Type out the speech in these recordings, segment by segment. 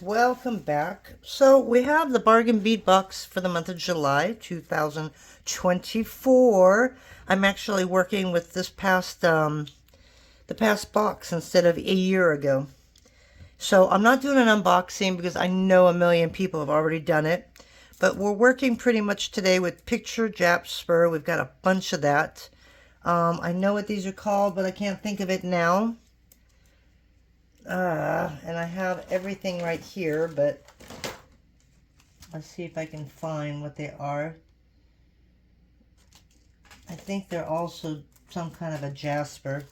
Welcome back. So we have the Bargain Bead Box for the month of July 2024. I'm actually working with this past the past box instead of a year ago. So I'm not doing an unboxing because I know a million people have already done it. But we're working pretty much today with picture Jasper. We've got a bunch of that. I know what these are called, but I can't think of it now. And I have everything right here, but let's see if I can find what they are. I think they're also some kind of a jasper.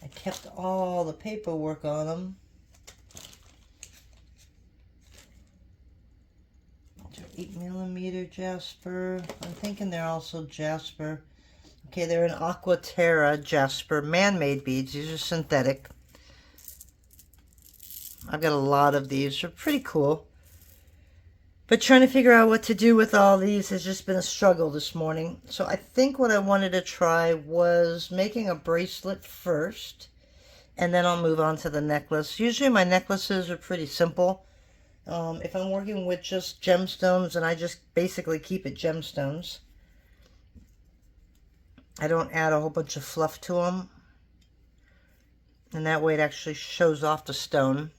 I kept all the paperwork on them. They're 8mm jasper. I'm thinking they're also jasper. Okay, they're an Aqua Terra jasper man-made beads. These are synthetic. I've got a lot of these. They're pretty cool. But trying to figure out what to do with all these has just been a struggle this morning. So I think what I wanted to try was making a bracelet first, and then I'll move on to the necklace. Usually my necklaces are pretty simple. If I'm working with just gemstones, and I just basically keep it gemstones. I don't add a whole bunch of fluff to them. And that way it actually shows off the stone.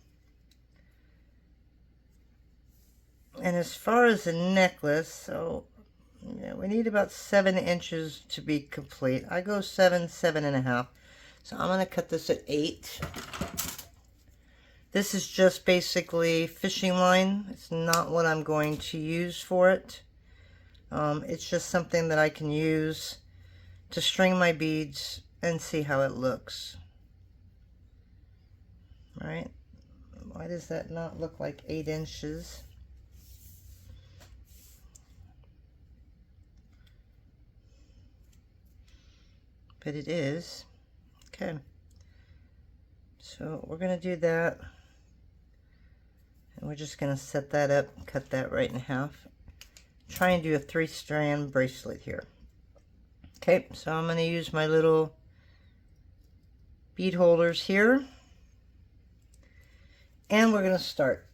And as far as the necklace, so yeah, we need about 7 inches to be complete. I go 7, 7.5. So I'm going to cut this at 8. This is just basically fishing line. It's not what I'm going to use for it. It's just something that I can use to string my beads and see how it looks. All right. Why does that not look like 8 inches? But it is. Okay. So we're going to do that. And we're just going to set that up, cut that right in half. Try and do a 3-strand bracelet here. Okay, so I'm going to use my little bead holders here. And we're going to start.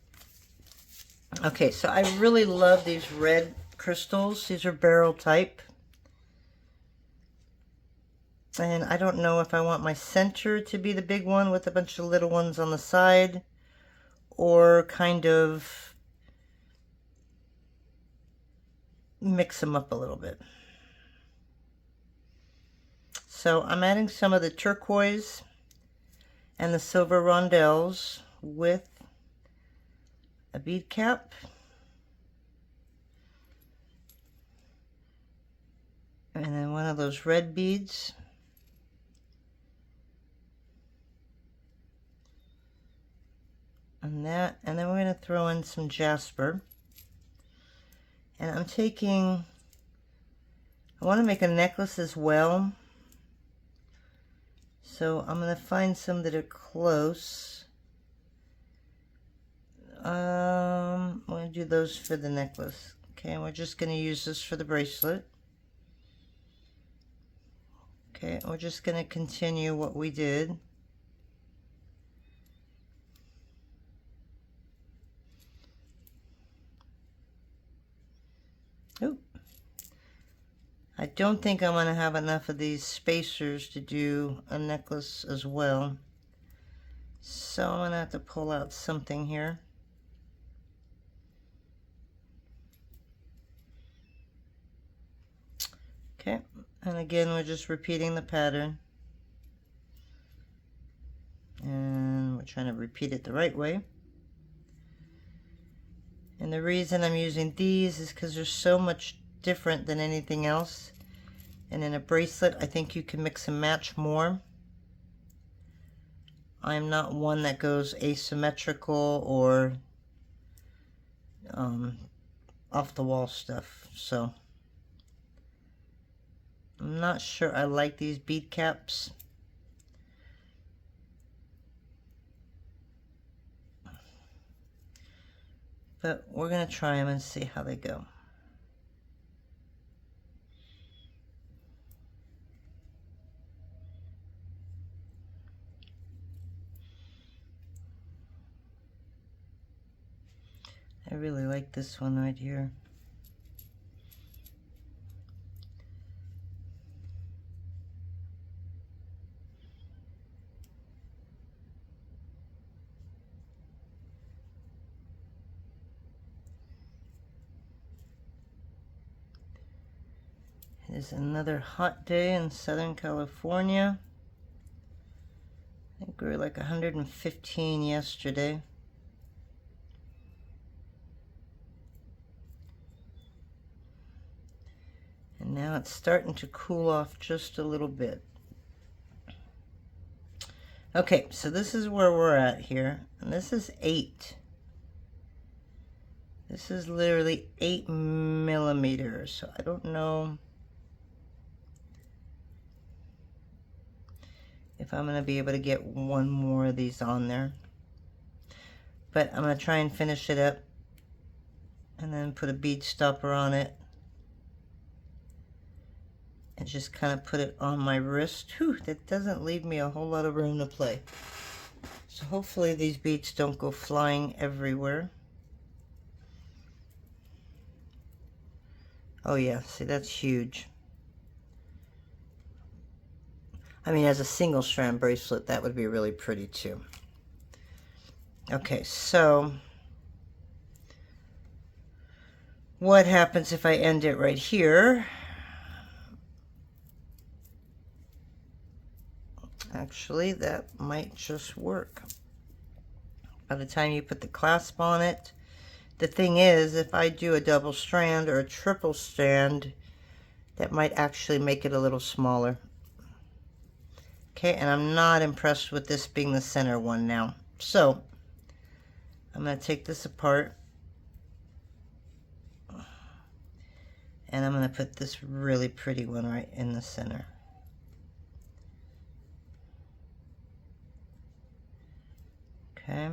Okay, so I really love these red crystals. These are barrel type. And I don't know if I want my center to be the big one with a bunch of little ones on the side, or kind of mix them up a little bit. So I'm adding some of the turquoise and the silver rondelles with a bead cap. And then one of those red beads. And that, and then we're going to throw in some jasper. And I'm taking, I want to make a necklace as well. So I'm going to find some that are close. I'm going to do those for the necklace. Okay, and we're just going to use this for the bracelet. Okay, we're just going to continue what we did. Oop. I don't think I'm going to have enough of these spacers to do a necklace as well. So I'm going to have to pull out something here. Okay, and again we're just repeating the pattern. And we're trying to repeat it the right way. And the reason I'm using these is because they're so much different than anything else. And in a bracelet, I think you can mix and match more. I'm not one that goes asymmetrical or off the wall stuff. So I'm not sure I like these bead caps. But we're going to try them and see how they go. I really like this one right here. It is another hot day in Southern California. I think we were like 115 yesterday. And now it's starting to cool off just a little bit. Okay, so this is where we're at here. And this is 8. This is literally 8 millimeters. So I don't know if I'm going to be able to get one more of these on there. But I'm going to try and finish it up and then put a bead stopper on it and just kind of put it on my wrist. Whew, that doesn't leave me a whole lot of room to play. So hopefully these beads don't go flying everywhere. Oh yeah, see, that's huge. I mean, as a single strand bracelet, that would be really pretty too. Okay, so what happens if I end it right here? Actually, that might just work. By the time you put the clasp on it, the thing is, if I do a double strand or a triple strand, that might actually make it a little smaller. Okay, and I'm not impressed with this being the center one now. So, I'm going to take this apart. And I'm going to put this really pretty one right in the center. Okay.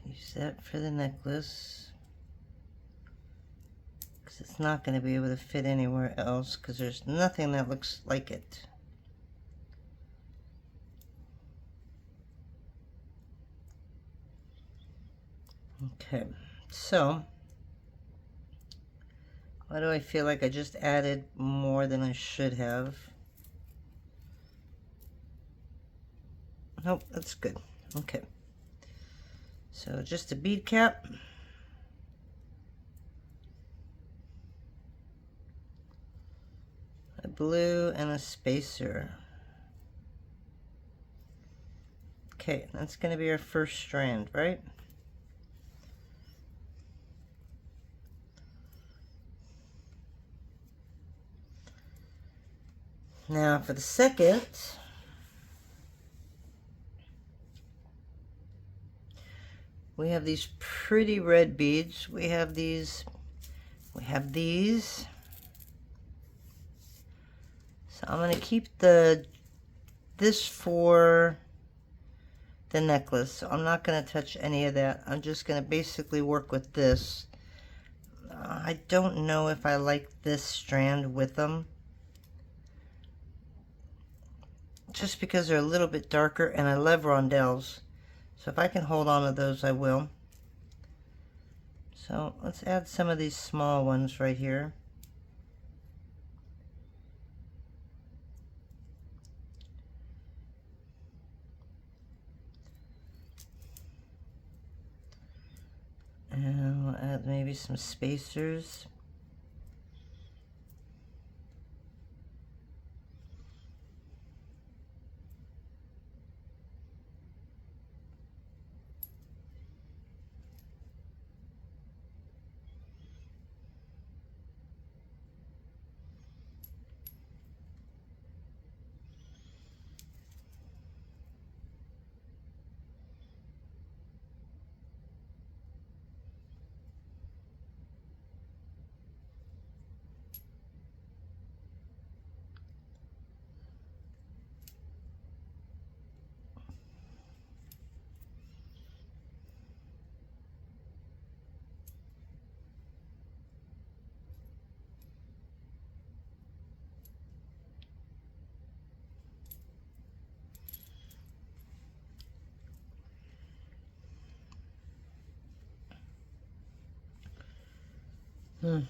Use that for the necklace, because it's not going to be able to fit anywhere else, because there's nothing that looks like it. Okay, so why do I feel like I just added more than I should have? Nope, that's good. Okay. So just a bead cap. A blue and a spacer. Okay, that's going to be our first strand, right? Now for the second, we have these pretty red beads. We have these. So I'm going to keep this for the necklace. So I'm not going to touch any of that. I'm just going to basically work with this. I don't know if I like this strand with them, just because they're a little bit darker, and I love rondelles. So if I can hold on to those, I will. So let's add some of these small ones right here. And we'll add maybe some spacers. So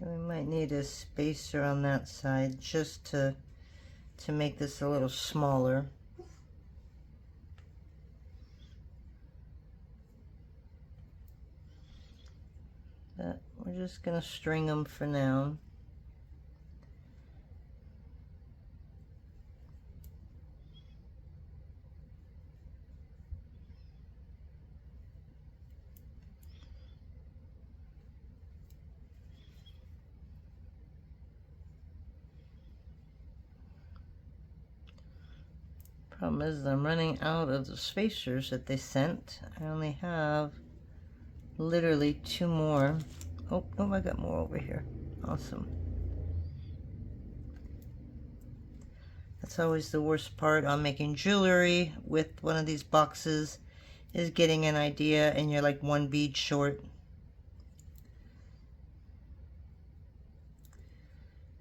we might need a spacer on that side just to make this a little smaller. But we're just going to string them for now. Problem is I'm running out of the spacers that they sent. I only have literally 2 more. Oh, I got more over here. Awesome. That's always the worst part on making jewelry with one of these boxes, is getting an idea and you're like 1 bead short.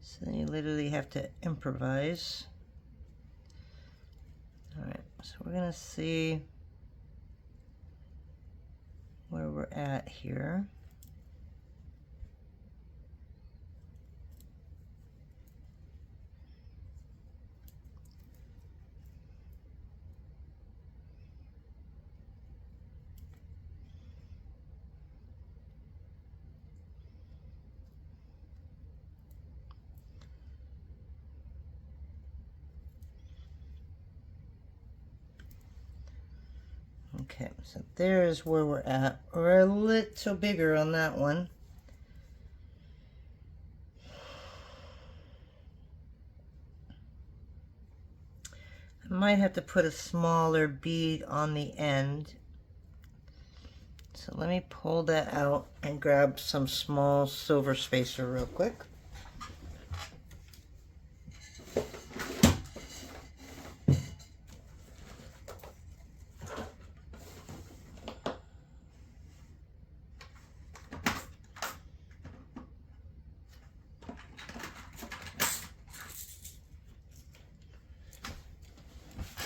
So then you literally have to improvise. Alright, so we're going to see where we're at here. Okay, so there's where we're at. We're a little bigger on that one. I might have to put a smaller bead on the end. So let me pull that out and grab some small silver spacer real quick.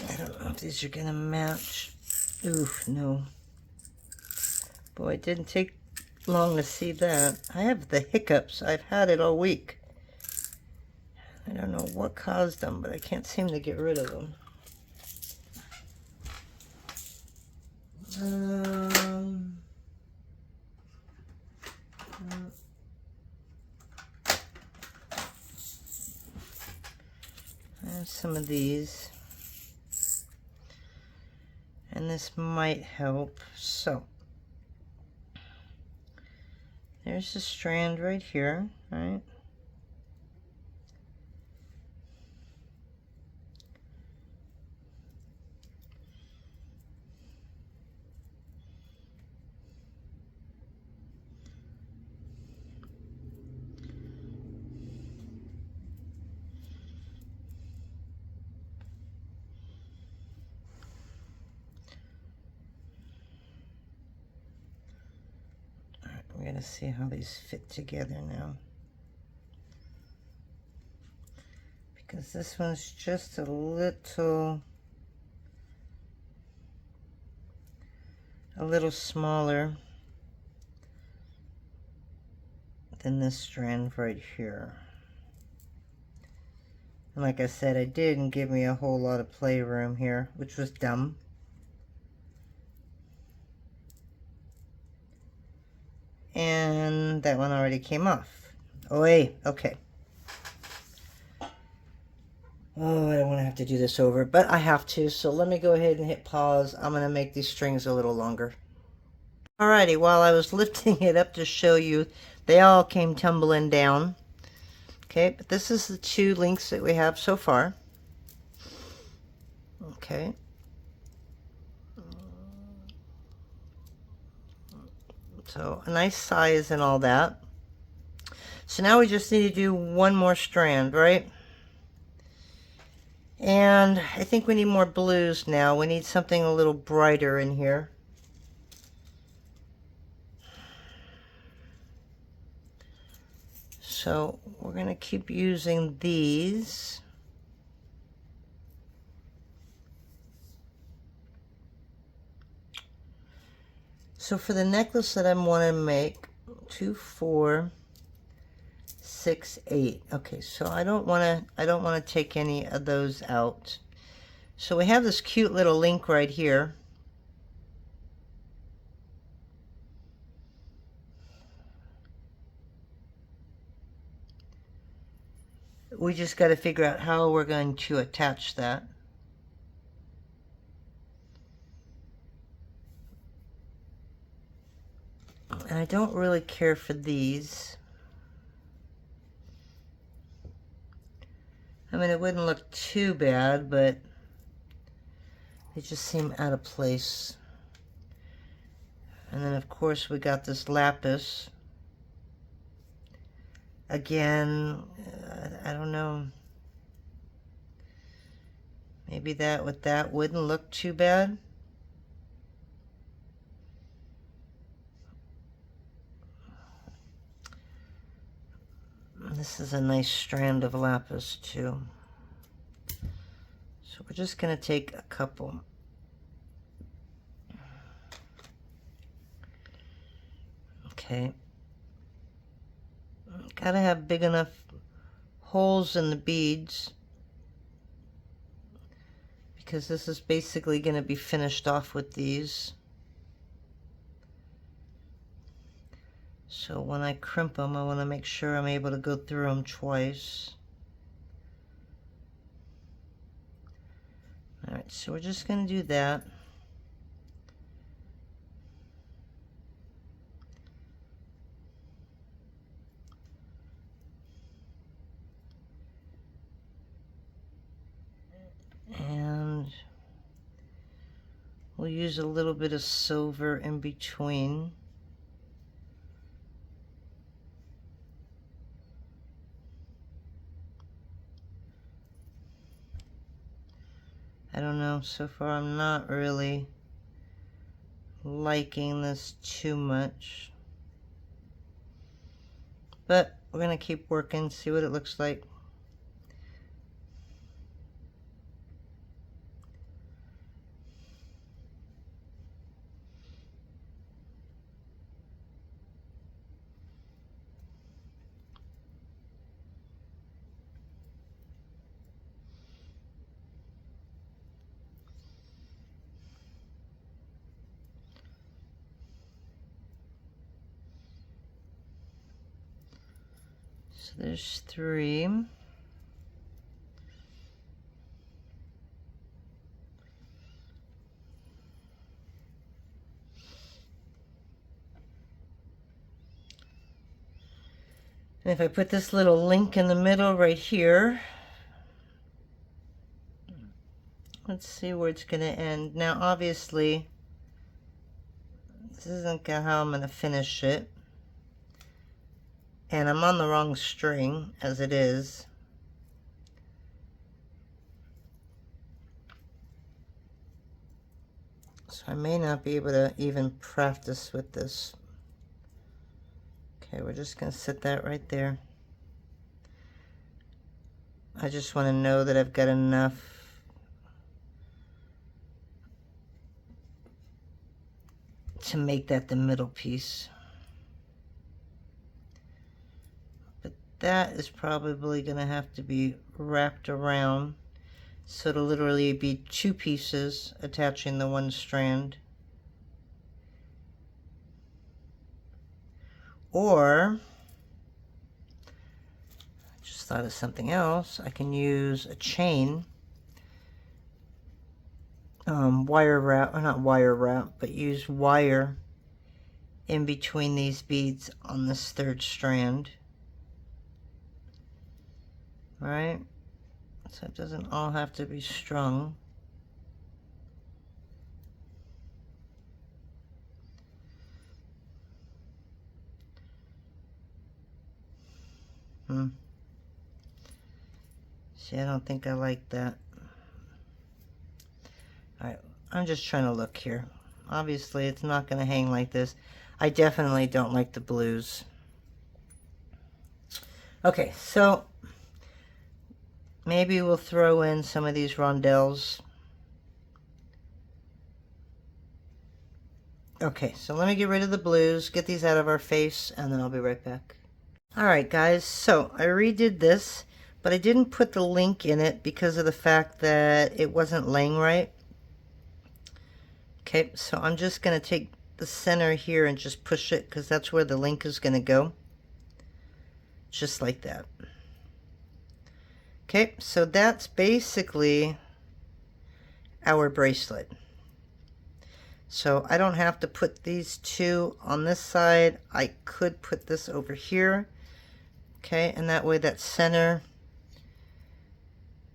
I don't know if these are gonna match. Oof, no. Boy, it didn't take long to see that. I have the hiccups. I've had it all week. I don't know what caused them, but I can't seem to get rid of them. I have some of these. And this might help. So there's a strand right here, right? We're going to see how these fit together now. Because this one's just a little smaller than this strand right here. And like I said, it didn't give me a whole lot of playroom here, which was dumb. And that one already came off. Oh, wait, okay. Oh, I don't want to have to do this over, but I have to, so let me go ahead and hit pause. I'm going to make these strings a little longer. Alrighty, while I was lifting it up to show you, they all came tumbling down. Okay, but this is the 2 links that we have so far. Okay. So a nice size and all that. So now we just need to do 1 more strand, right? And I think we need more blues now. We need something a little brighter in here. So we're going to keep using these. So for the necklace that I want to make, 2, 4, 6, 8. Okay, so I don't want to take any of those out. So we have this cute little link right here. We just got to figure out how we're going to attach that. And I don't really care for these. I mean, it wouldn't look too bad, but they just seem out of place. And then, of course, we got this lapis. Again, I don't know. Maybe that with that wouldn't look too bad. This is a nice strand of lapis too. So we're just going to take a couple. Okay. Gotta have big enough holes in the beads, because this is basically going to be finished off with these. So when I crimp them, I want to make sure I'm able to go through them twice. Alright, so we're just going to do that. And we'll use a little bit of silver in between. I don't know, so far I'm not really liking this too much. But we're going to keep working, see what it looks like. So there's 3. And if I put this little link in the middle right here, let's see where it's going to end. Now obviously, this isn't how I'm going to finish it. And I'm on the wrong string as it is. So I may not be able to even practice with this. Okay, we're just going to set that right there. I just want to know that I've got enough to make that the middle piece. But that is probably going to have to be wrapped around. So it'll literally be 2 pieces attaching the one strand. Or, I just thought of something else. I can use a chain, wire wrap, or not wire wrap, but use wire in between these beads on this 3rd strand. All right? So it doesn't all have to be strung. See, I don't think I like that. Alright, I'm just trying to look here. Obviously, it's not going to hang like this. I definitely don't like the blues. Okay, so maybe we'll throw in some of these rondelles. Okay, so let me get rid of the blues, get these out of our face, and then I'll be right back. Alright guys, so I redid this, but I didn't put the link in it because of the fact that it wasn't laying right. Okay, so I'm just going to take the center here and just push it because that's where the link is going to go. Just like that. Okay, so that's basically our bracelet. So I don't have to put these two on this side. I could put this over here. Okay, and that way that center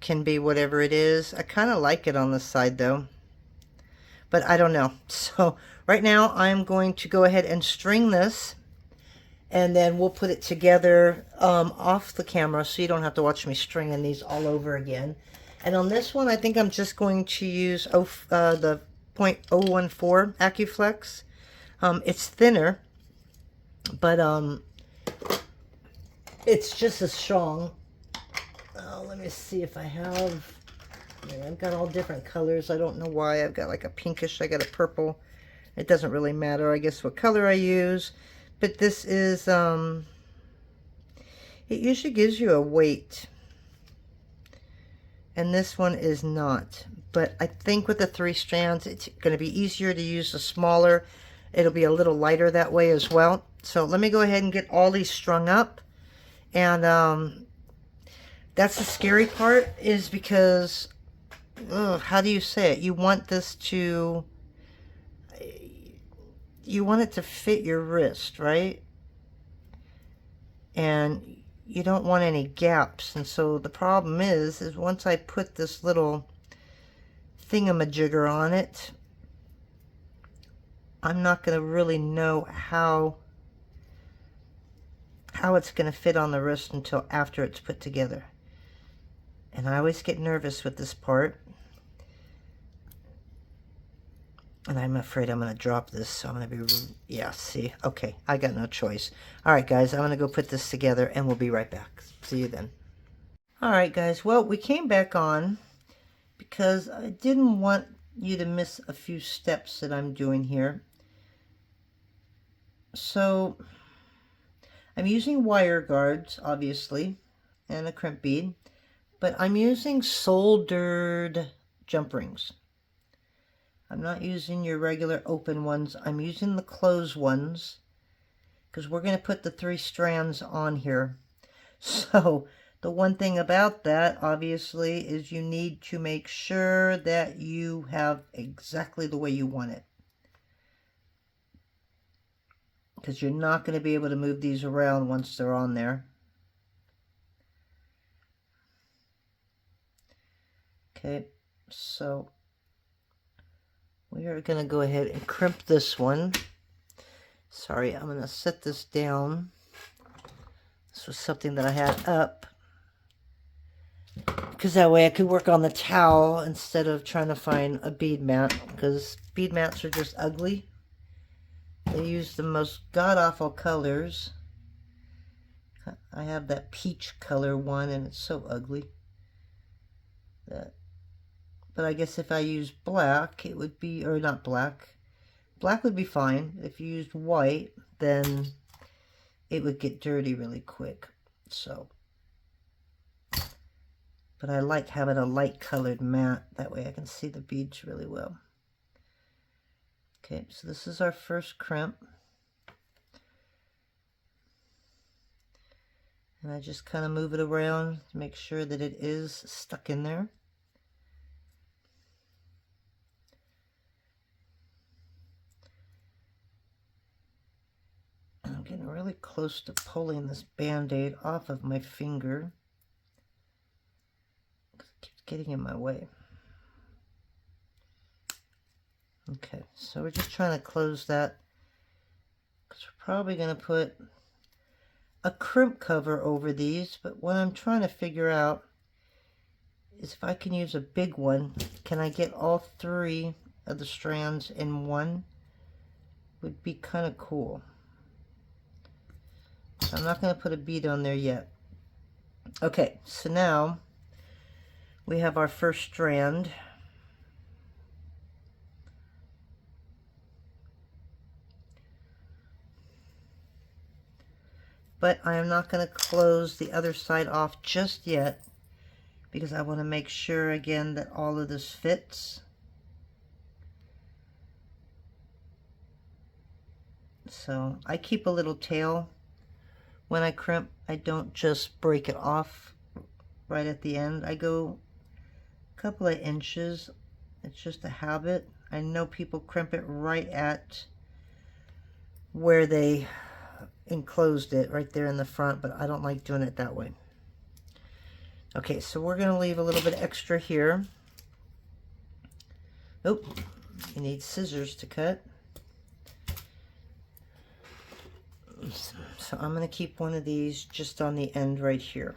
can be whatever it is. I kind of like it on this side though, but I don't know. So right now I'm going to go ahead and string this, and then we'll put it together off the camera so you don't have to watch me stringing these all over again. And on this one, I think I'm just going to use the 0.014 AccuFlex. It's thinner, but it's just as strong. Let me see if I have... I've got all different colors. I don't know why. I've got like a pinkish, I got a purple. It doesn't really matter, I guess, what color I use. But this is, it usually gives you a weight. And this one is not. But I think with the 3 strands, it's going to be easier to use the smaller. It'll be a little lighter that way as well. So let me go ahead and get all these strung up. And that's the scary part, is because, how do you say it? You want this to... You want it to fit your wrist, right? And you don't want any gaps. And so the problem is once I put this little thingamajigger on it, I'm not going to really know how it's going to fit on the wrist until after it's put together. And I always get nervous with this part. And I'm afraid I'm going to drop this, so I'm going to be... Yeah, see? Okay, I got no choice. Alright, guys, I'm going to go put this together, and we'll be right back. See you then. Alright, guys, well, we came back on because I didn't want you to miss a few steps that I'm doing here. So, I'm using wire guards, obviously, and a crimp bead, but I'm using soldered jump rings. I'm not using your regular open ones. I'm using the closed ones because we're going to put the 3 strands on here. So the one thing about that, obviously, is you need to make sure that you have exactly the way you want it, because you're not going to be able to move these around once they're on there. Okay, so we are going to go ahead and crimp this one. Sorry, I'm going to set this down. This was something that I had up, because that way I could work on the towel instead of trying to find a bead mat, because bead mats are just ugly. They use the most god-awful colors. I have that peach color one, and it's so ugly. But I guess if I use black, it would be, or not black. Black would be fine. If you used white, then it would get dirty really quick. So, but I like having a light colored mat. That way I can see the beads really well. Okay, so this is our first crimp. And I just kind of move it around to make sure that it is stuck in there. I'm getting really close to pulling this band-aid off of my finger. It keeps getting in my way. Okay, so we're just trying to close that, because we're probably going to put a crimp cover over these, but what I'm trying to figure out is if I can use a big one. Can I get all 3 of the strands in one? Would be kind of cool. I'm not going to put a bead on there yet. Okay, so now we have our first strand. but I am not going to close the other side off just yet because I want to make sure again that all of this fits. So I keep a little tail when I crimp. I don't just break it off right at the end. I go a couple of inches. It's just a habit. I know people crimp it right at where they enclosed it, right there in the front, but I don't like doing it that way. Okay, so we're going to leave a little bit extra here. Oh, you need scissors to cut. So I'm going to keep one of these just on the end right here.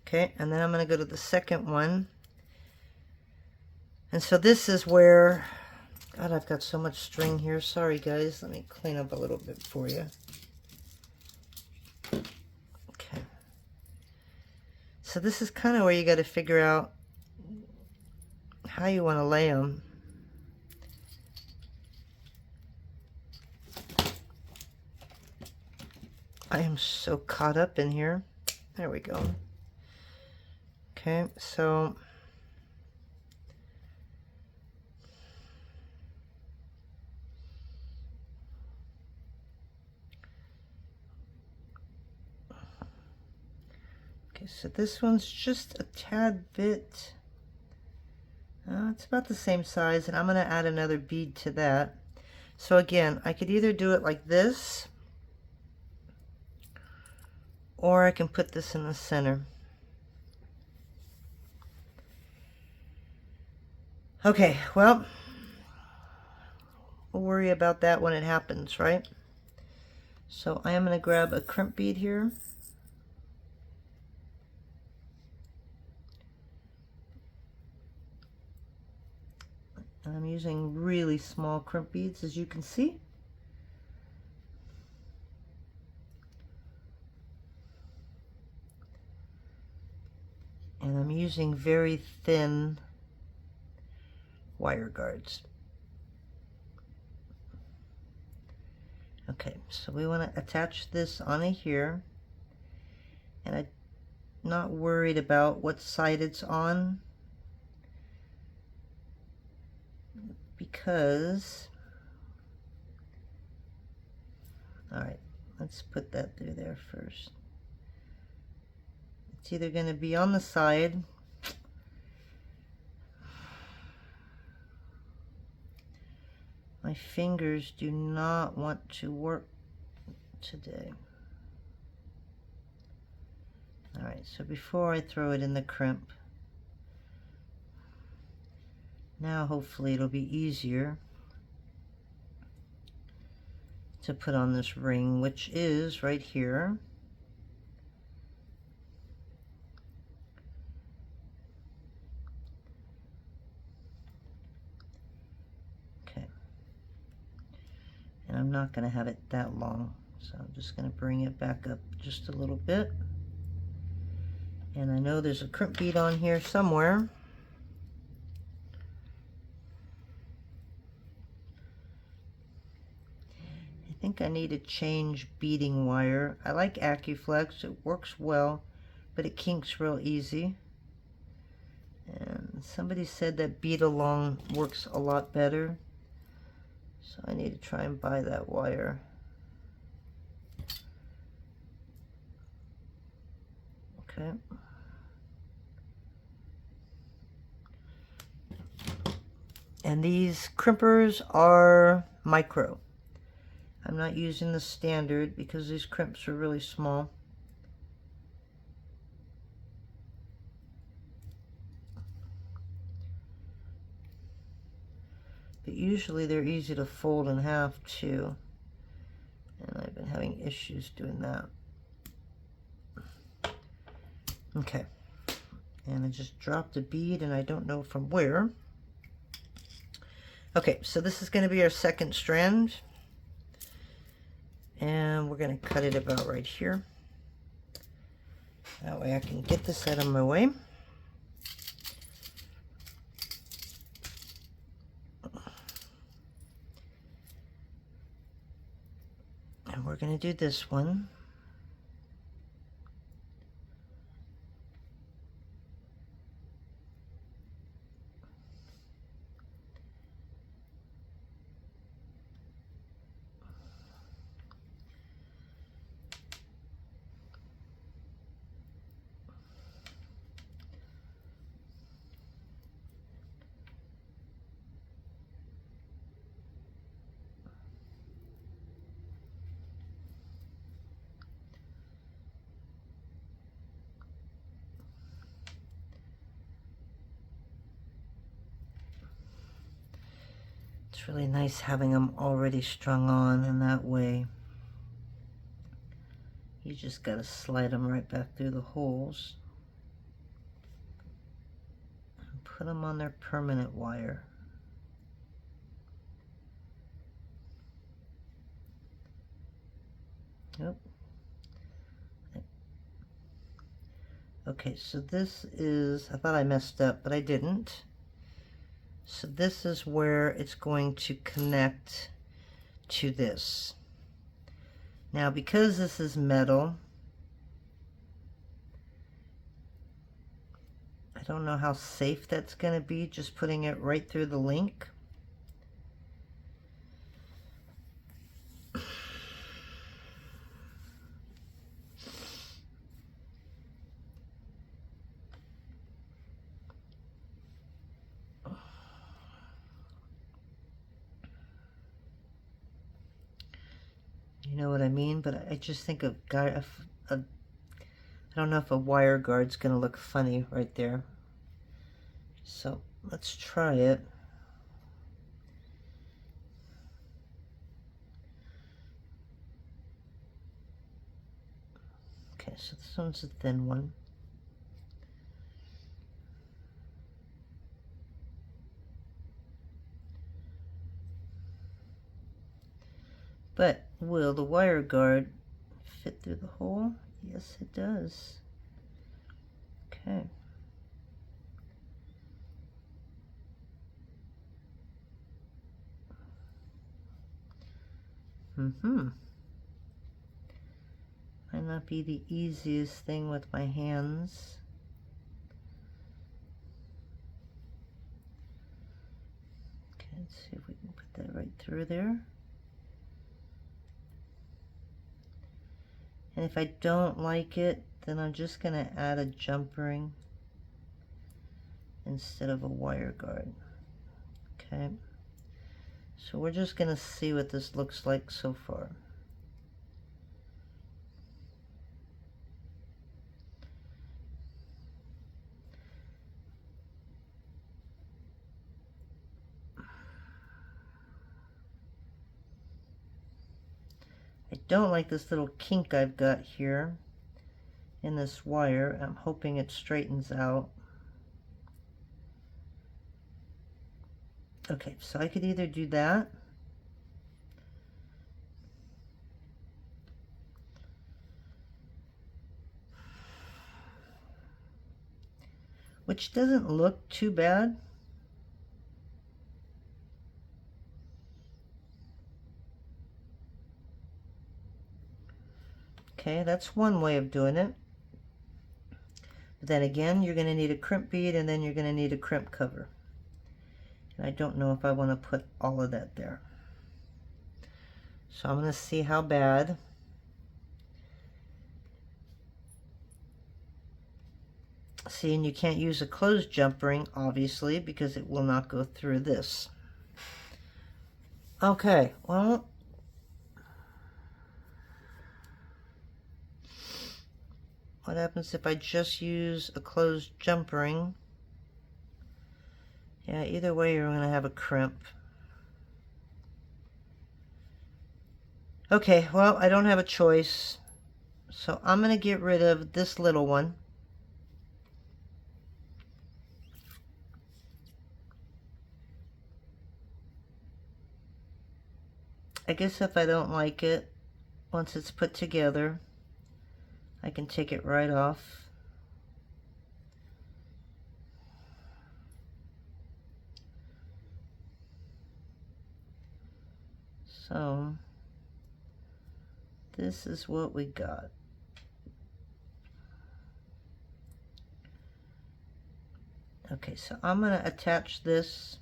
Okay, and then I'm going to go to the second one. And so this is where, God, I've got so much string here. Sorry, guys. Let me clean up a little bit for you. Okay. So this is kind of where you got to figure out how you want to lay them. I am so caught up in here. There we go. Okay, so so this one's just a tad bit, it's about the same size, and I'm going to add another bead to that. So again, I could either do it like this, or I can put this in the center. Okay, well, we'll worry about that when it happens, right? So I am going to grab a crimp bead here. I'm using really small crimp beads, as you can see. And I'm using very thin wire guards. Okay, so we want to attach this onto here. And I'm not worried about what side it's on, because, all right, let's put that through there first. It's either going to be on the side, my fingers do not want to work today. All right, so before I throw it in the crimp, now hopefully it'll be easier to put on this ring, which is right here. Okay. And I'm not going to have it that long, so I'm just going to bring it back up just a little bit. And I know there's a crimp bead on here somewhere. I think I need to change beading wire. I like AccuFlex, it works well, but it kinks real easy. And somebody said that bead along works a lot better, so I need to try and buy that wire. Okay. And these crimpers are micro. I'm not using the standard because these crimps are really small. But usually they're easy to fold in half too. And I've been having issues doing that. Okay. And I just dropped a bead and I don't know from where. Okay, so this is going to be our second strand. And we're going to cut it about right here. That way I can get this out of my way. And we're going to do this one. It's really nice having them already strung on, and that way you just got to slide them right back through the holes and put them on their permanent wire. Yep. Okay, so this is, I thought I messed up, but I didn't. So this is where it's going to connect to this. Now, because this is metal, I don't know how safe that's going to be, just putting it right through the link. You know what I mean? But I just think I don't know if a wire guard's going to look funny right there. So let's try it. Okay, so this one's a thin one. But will the wire guard fit through the hole? Yes, it does. Okay. Might not be the easiest thing with my hands. Okay, let's see if we can put that right through there. And if I don't like it, then I'm just going to add a jump ring instead of a wire guard. Okay. So we're just going to see what this looks like so far. I don't like this little kink I've got here in this wire. I'm hoping it straightens out. Okay, so I could either do that, which doesn't look too bad. Okay, that's one way of doing it. But then again, you're going to need a crimp bead, and then you're going to need a crimp cover. And I don't know if I want to put all of that there. So I'm going to see how bad. See, and you can't use a closed jump ring, obviously, because it will not go through this. Okay, well, what happens if I just use a closed jump ring? Yeah, either way you're going to have a crimp. Okay, well, I don't have a choice. So I'm going to get rid of this little one. I guess if I don't like it, once it's put together, I can take it right off. So this is what we got. Okay, so I'm going to attach this,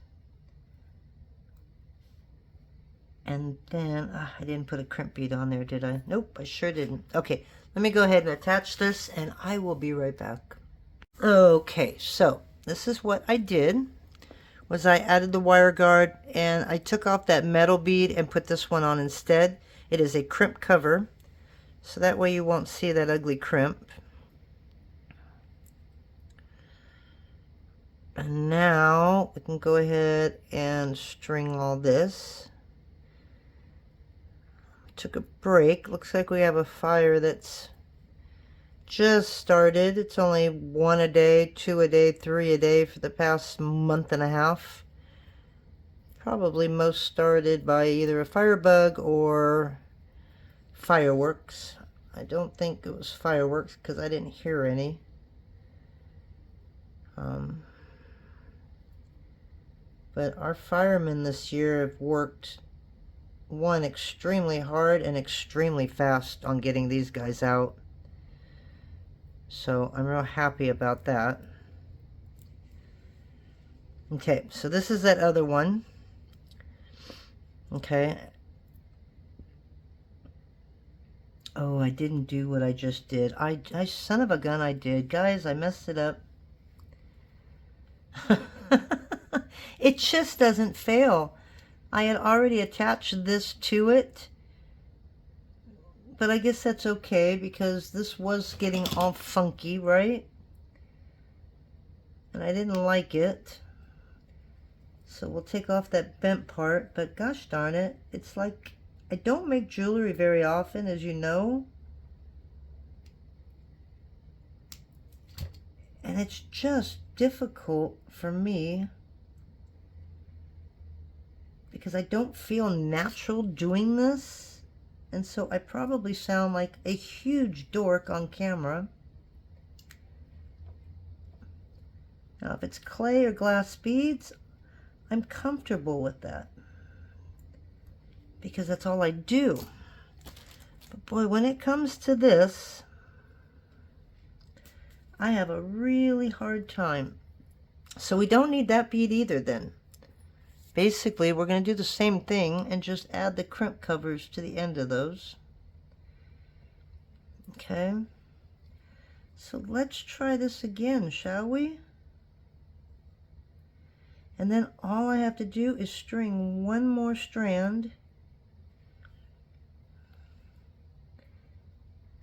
and then I didn't put a crimp bead on there, did I? Nope, I sure didn't. Okay, let me go ahead and attach this, and I will be right back. Okay, so this is what I did. Was I added the wire guard, and I took off that metal bead and put this one on instead. It is a crimp cover, so that way you won't see that ugly crimp. And now we can go ahead and string all this. Took a break. Looks like we have a fire that's just started. It's only 1 a day, 2 a day, 3 a day for the past month and a half. Probably most started by either a firebug or fireworks. I don't think it was fireworks because I didn't hear any. But our firemen this year have worked, one, extremely hard and extremely fast on getting these guys out. So I'm real happy about that. Okay, so this is that other one. Okay. Oh, I didn't do what I just did. I son of a gun, I did. Guys, I messed it up. It just doesn't fail. I had already attached this to it, but I guess that's okay because this was getting all funky, right? And I didn't like it. So we'll take off that bent part, but gosh darn it, it's like I don't make jewelry very often, as you know. And it's just difficult for me because I don't feel natural doing this. And so I probably sound like a huge dork on camera. Now, if it's clay or glass beads, I'm comfortable with that because that's all I do. But boy, when it comes to this, I have a really hard time. So we don't need that bead either then. Basically, we're going to do the same thing and just add the crimp covers to the end of those. Okay. So let's try this again, shall we? And then all I have to do is string one more strand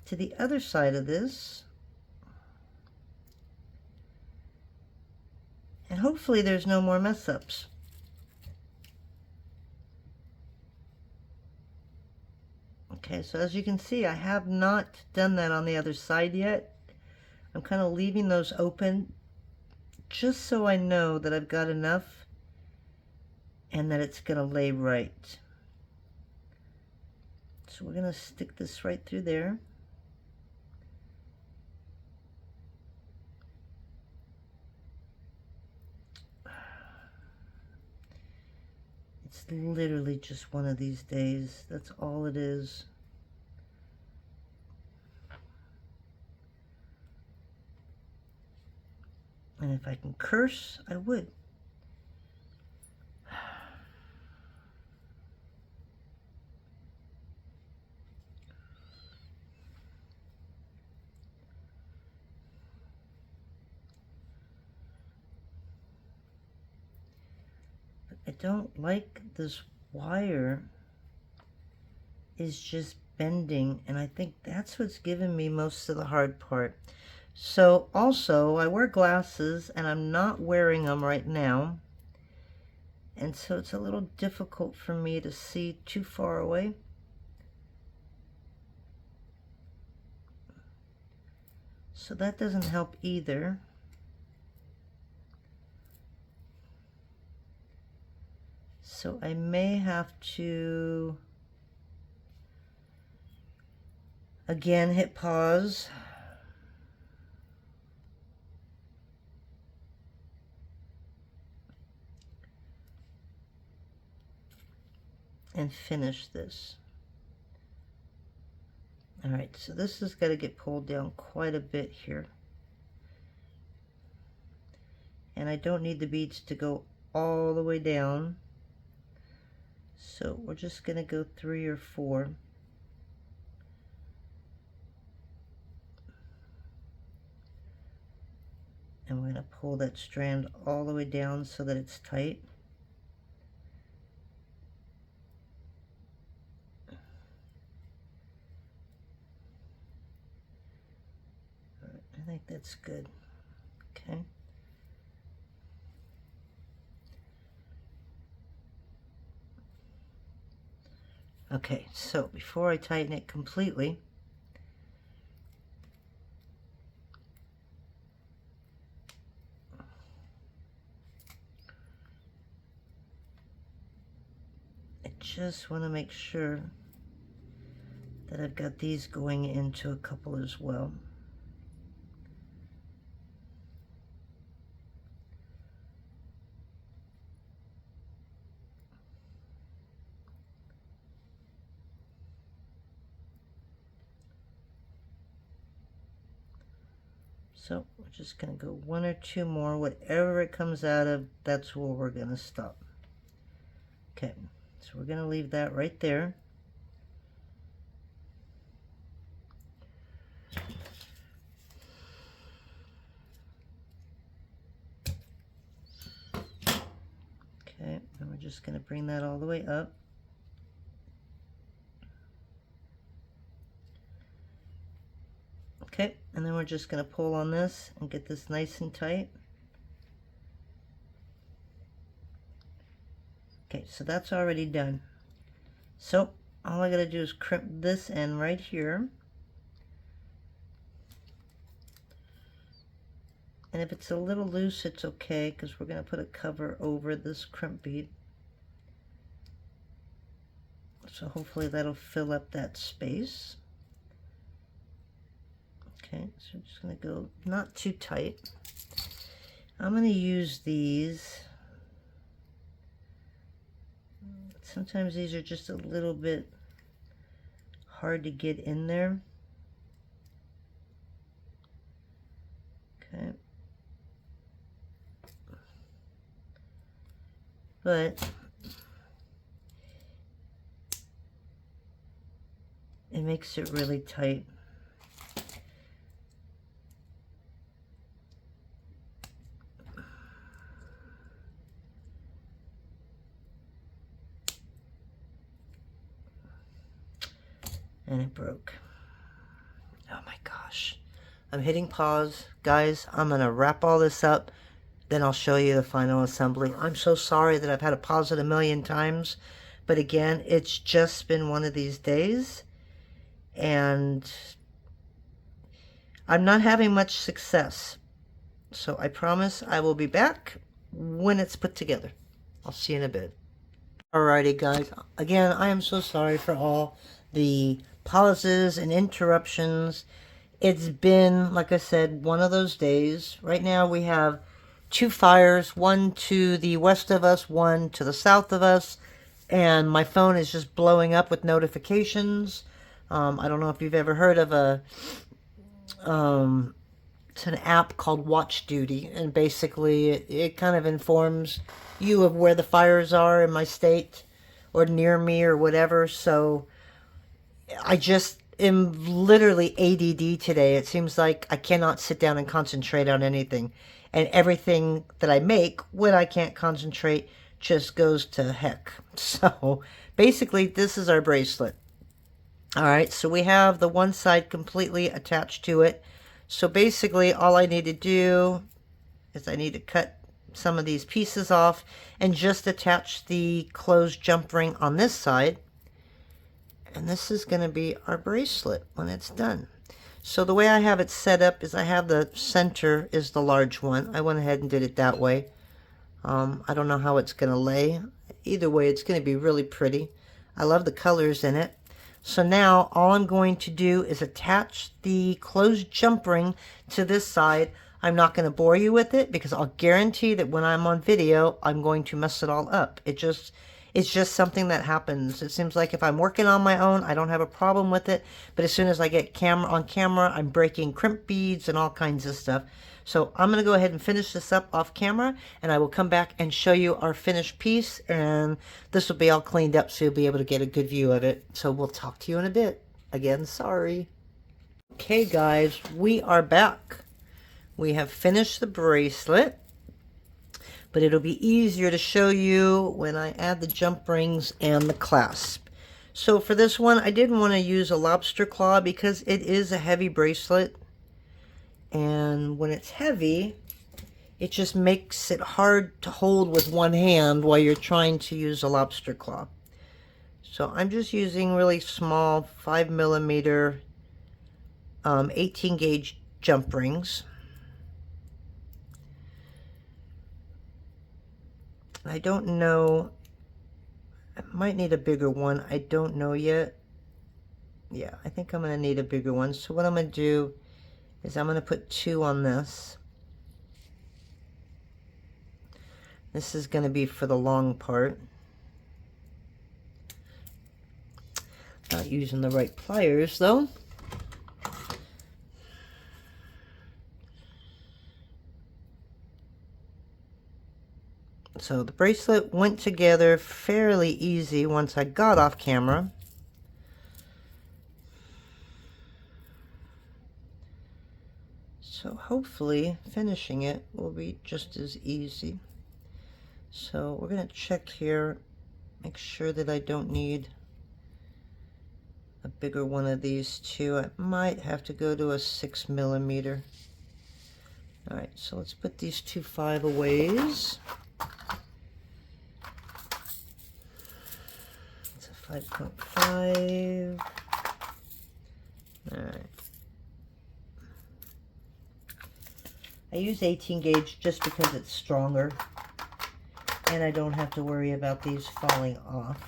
to the other side of this. And hopefully there's no more mess ups. Okay, so as you can see, I have not done that on the other side yet. I'm kind of leaving those open just so I know that I've got enough and that it's going to lay right. So we're going to stick this right through there. It's literally just one of these days. That's all it is. And if I can curse, I would. But I don't like this wire is just bending, and I think that's what's giving me most of the hard part. So also, I wear glasses, and I'm not wearing them right now. And so it's a little difficult for me to see too far away. So that doesn't help either. So I may have to, again, hit pause. And finish this. All right, so this has got to get pulled down quite a bit here. And I don't need the beads to go all the way down. So we're just going to go 3 or 4. And we're going to pull that strand all the way down so that it's tight. I think that's good. Okay. Okay, so before I tighten it completely, I just want to make sure that I've got these going into a couple as well. So we're just going to go 1 or 2 more. Whatever it comes out of, that's where we're going to stop. Okay, so we're going to leave that right there. Okay, and we're just going to bring that all the way up. Okay, and then we're just going to pull on this and get this nice and tight. Okay, so that's already done. So all I got to do is crimp this end right here. And if it's a little loose, it's okay, because we're going to put a cover over this crimp bead. So hopefully that'll fill up that space. Okay, so I'm just going to go not too tight. I'm going to use these. Sometimes these are just a little bit hard to get in there. Okay. But it makes it really tight. And it broke. Oh my gosh. I'm hitting pause. Guys, I'm going to wrap all this up. Then I'll show you the final assembly. I'm so sorry that I've had to pause it a million times. But again, it's just been one of these days. And I'm not having much success. So I promise I will be back when it's put together. I'll see you in a bit. Alrighty guys, again, I am so sorry for all the pauses and interruptions. It's been, like I said, one of those days. Right now we have 2 fires, one to the west of us, one to the south of us, and my phone is just blowing up with notifications. I don't know if you've ever heard of it's an app called Watch Duty, and basically it kind of informs you of where the fires are in my state or near me or whatever. So I just am literally ADD today. It seems like I cannot sit down and concentrate on anything, and everything that I make when I can't concentrate just goes to heck. So basically this is our bracelet. All right, so we have the one side completely attached to it. So basically all I need to do is I need to cut some of these pieces off and just attach the closed jump ring on this side. And this is going to be our bracelet when it's done. So the way I have it set up is I have the center is the large one. I went ahead and did it that way. I don't know how it's going to lay. Either way, it's going to be really pretty. I love the colors in it. So now all I'm going to do is attach the closed jump ring to this side. I'm not going to bore you with it because I'll guarantee that when I'm on video, I'm going to mess it all up. It It's just something that happens. It seems like if I'm working on my own, I don't have a problem with it. But as soon as I get on camera, I'm breaking crimp beads and all kinds of stuff. So I'm going to go ahead and finish this up off camera, and I will come back and show you our finished piece, and this will be all cleaned up so you'll be able to get a good view of it. So we'll talk to you in a bit. Again, sorry. Okay guys, we are back. We have finished the bracelet, but it'll be easier to show you when I add the jump rings and the clasp. So for this one, I didn't want to use a lobster claw because it is a heavy bracelet. And when it's heavy, it just makes it hard to hold with one hand while you're trying to use a lobster claw. So I'm just using really small 5mm 18 gauge jump rings. I don't know, I might need a bigger one. I don't know yet. Yeah, I think I'm going to need a bigger one. So what I'm going to do is I'm going to put 2 on this. This is going to be for the long part. Not using the right pliers though. So the bracelet went together fairly easy once I got off camera. So hopefully finishing it will be just as easy. So we're going to check here, make sure that I don't need a bigger one of these two. I might have to go to a 6mm. Alright, so let's put these 2 5-aways. It's a 5.5. Alright. I use 18 gauge just because it's stronger and I don't have to worry about these falling off.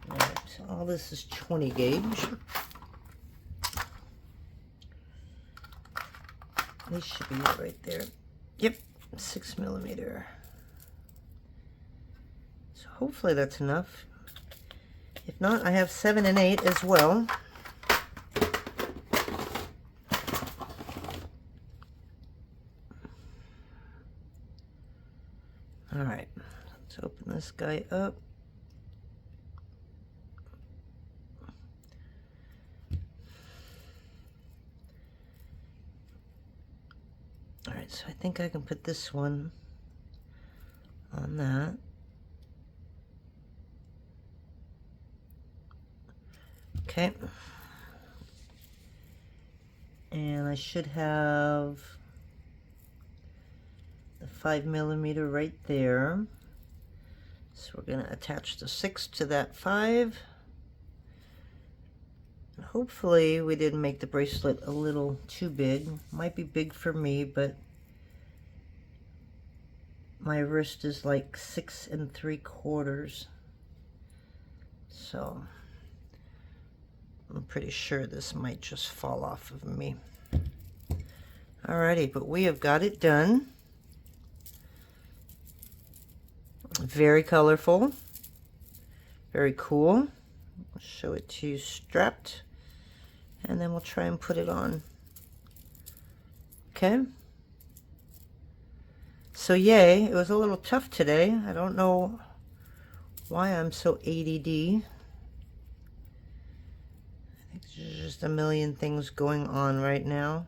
Alright, so all this is 20 gauge. These should be right there. Yep, 6mm. So hopefully that's enough. If not, I have 7 and 8 as well. Alright, let's open this guy up. Alright, so I think I can put this one on that. Okay. And I should have the 5mm right there. So we're going to attach the 6 to that 5. And hopefully we didn't make the bracelet a little too big. Might be big for me, but my wrist is like 6 3/4. So I'm pretty sure this might just fall off of me. Alrighty, but we have got it done. Very colorful, very cool. I'll show it to you strapped, and then we'll try and put it on. Okay. So yay, it was a little tough today. I don't know why I'm so ADD. I think there's just a million things going on right now.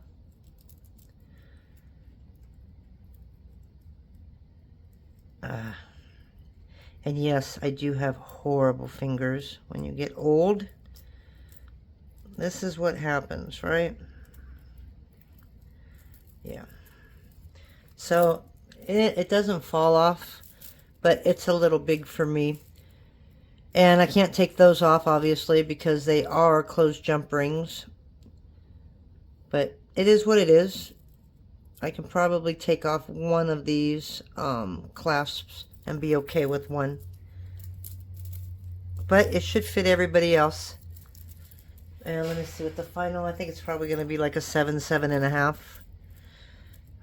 And yes, I do have horrible fingers. When you get old, this is what happens, right? Yeah. So it doesn't fall off, but it's a little big for me. And I can't take those off, obviously, because they are closed jump rings. But it is what it is. I can probably take off one of these clasps and be okay with one. But it should fit everybody else. And let me see what the final, I think it's probably going to be like a 7, 7.5.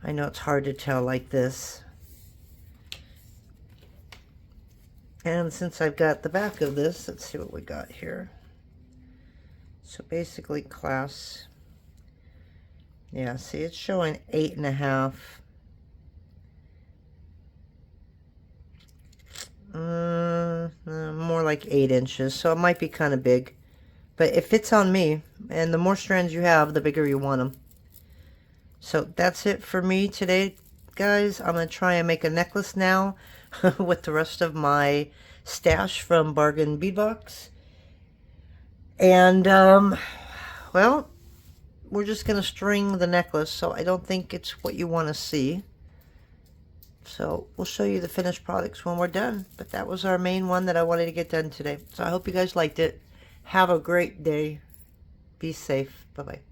I know it's hard to tell like this. And since I've got the back of this, let's see what we got here. So basically class, yeah, see it's showing 8.5. More like 8 inches, so it might be kind of big. But it fits on me, and the more strands you have, the bigger you want them. So that's it for me today, guys. I'm going to try and make a necklace now with the rest of my stash from Bargain Bead Box. And, well, we're just going to string the necklace, so I don't think it's what you want to see. So we'll show you the finished products when we're done. But that was our main one that I wanted to get done today. So I hope you guys liked it. Have a great day. Be safe. Bye-bye.